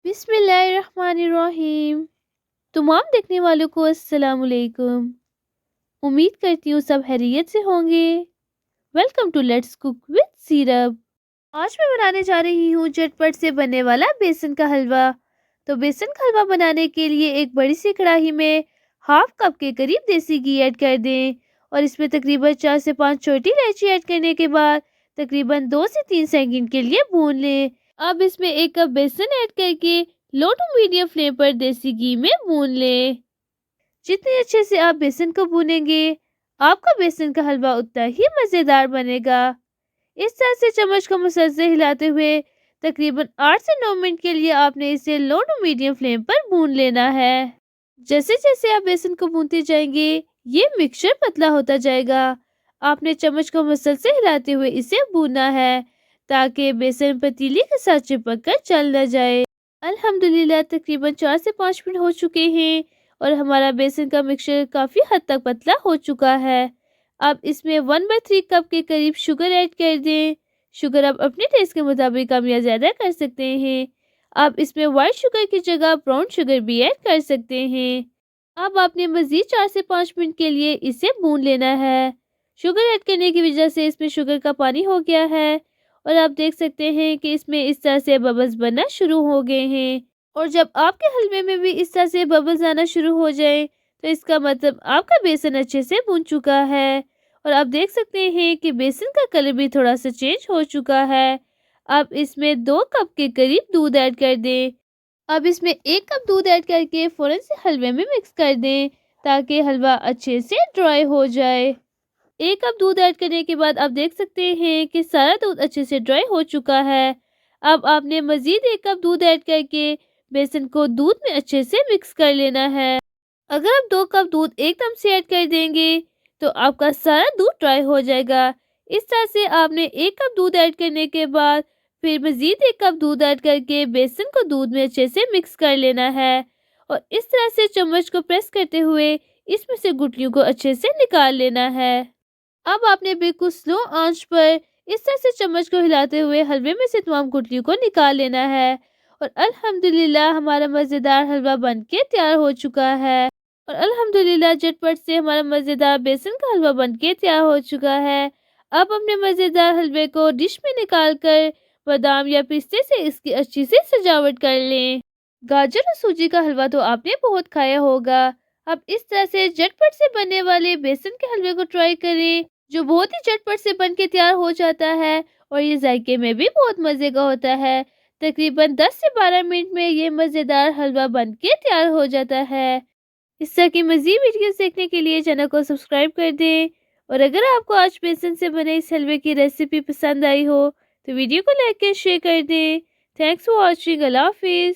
बिस्मिल्लाहिर्रहमानिर्रहीम। तमाम देखने वालों को अस्सलाम वालेकुम। उम्मीद करती हूँ सब खैरियत से होंगे। Welcome to let's cook with syrup. आज मैं बनाने जा रही हूँ झटपट से बनने वाला बेसन का हलवा। तो बेसन का हलवा बनाने के लिए एक बड़ी सी कढ़ाई में हाफ कप के करीब देसी घी ऐड कर दें और इसमें तकरीबन 4 से 5 छोटी इलायची ऐड करने के बाद तकरीबन 2 से 3 सेकंड के लिए भून लें। अब इसमें 1 कप बेसन ऐड करके लो टू मीडियम फ्लेम पर देसी घी में भून लें। जितने अच्छे से आप बेसन को भूनेंगे आपका बेसन का हलवा उतना ही मज़ेदार बनेगा। इस तरह से चम्मच को मुसलसल हिलाते हुए तकरीबन 8 से 9 मिनट के लिए आपने इसे लो टू मीडियम फ्लेम पर भून लेना है। जैसे जैसे आप बेसन को भूनते जाएंगे ये मिक्सचर पतला होता जाएगा। आपने चम्मच को मुसलसल हिलाते हुए इसे भूनना है ताकि बेसन पतीली के साथ चिपक कर चल न जाए। अल्हम्दुलिल्लाह तकरीबन 4 से 5 मिनट हो चुके हैं और हमारा बेसन का मिक्सचर काफ़ी हद तक पतला हो चुका है। अब इसमें 1/3 कप के करीब शुगर ऐड कर दें। शुगर आप अपने टेस्ट के मुताबिक कम या ज़्यादा कर सकते हैं। आप इसमें वाइट शुगर की जगह ब्राउन शुगर भी ऐड कर सकते हैं। अब आपने मज़ीद 4 से 5 मिनट के लिए इसे भून लेना है। शुगर ऐड करने की वजह से इसमें शुगर का पानी हो गया है और आप देख सकते हैं कि इसमें इस तरह से बबल्स बनना शुरू हो गए हैं। और जब आपके हलवे में भी इस तरह से बबल्स आना शुरू हो जाए तो इसका मतलब आपका बेसन अच्छे से भून चुका है। और आप देख सकते हैं कि बेसन का कलर भी थोड़ा सा चेंज हो चुका है। अब इसमें 2 कप के करीब दूध ऐड कर दें। अब इसमें 1 कप दूध ऐड करके फ़ौरन से हलवे में मिक्स कर दें ताकि हलवा अच्छे से ड्राई हो जाए। 1 कप दूध ऐड करने के बाद आप देख सकते हैं कि सारा दूध अच्छे से ड्राई हो चुका है। अब आपने मज़ीद 1 कप दूध ऐड करके बेसन को दूध में अच्छे से मिक्स कर लेना है। अगर आप 2 कप दूध एकदम से ऐड कर देंगे तो आपका सारा दूध ड्राई हो जाएगा। इस तरह से आपने 1 कप दूध ऐड करने के बाद फिर मज़ीद 1 कप दूध ऐड करके बेसन को दूध में अच्छे से मिक्स कर लेना है और इस तरह से चम्मच को प्रेस करते हुए इसमें से गुठलियों को अच्छे से निकाल लेना है। अब आपने बिल्कुल स्लो आंच पर इस तरह से चम्मच को हिलाते हुए हलवे में से तमाम गुठलियों को निकाल लेना है और अल्हम्दुलिल्लाह हमारा मज़ेदार हलवा बनके तैयार हो चुका है। और अल्हम्दुलिल्लाह झटपट से हमारा मज़ेदार बेसन का हलवा बनके तैयार हो चुका है। अब अपने मज़ेदार हलवे को डिश में निकाल कर बादाम या पिस्ते से इसकी अच्छी सी सजावट कर लें। गाजर और सूजी का हलवा तो आपने बहुत खाया होगा। अब इस तरह से झटपट से बनने वाले बेसन के हलवे को ट्राई करें जो बहुत ही झटपट से बन के तैयार हो जाता है और ये जायके में भी बहुत मज़े का होता है। तकरीबन 10 से 12 मिनट में ये मज़ेदार हलवा बन के तैयार हो जाता है। इस तरह की मज़ीद वीडियोस देखने के लिए चैनल को सब्सक्राइब कर दें और अगर आपको आज बेसन से बने इस हलवे की रेसिपी पसंद आई हो तो वीडियो को लाइक और शेयर कर दें। Thanks for watching. अल्लाह हाफिज़।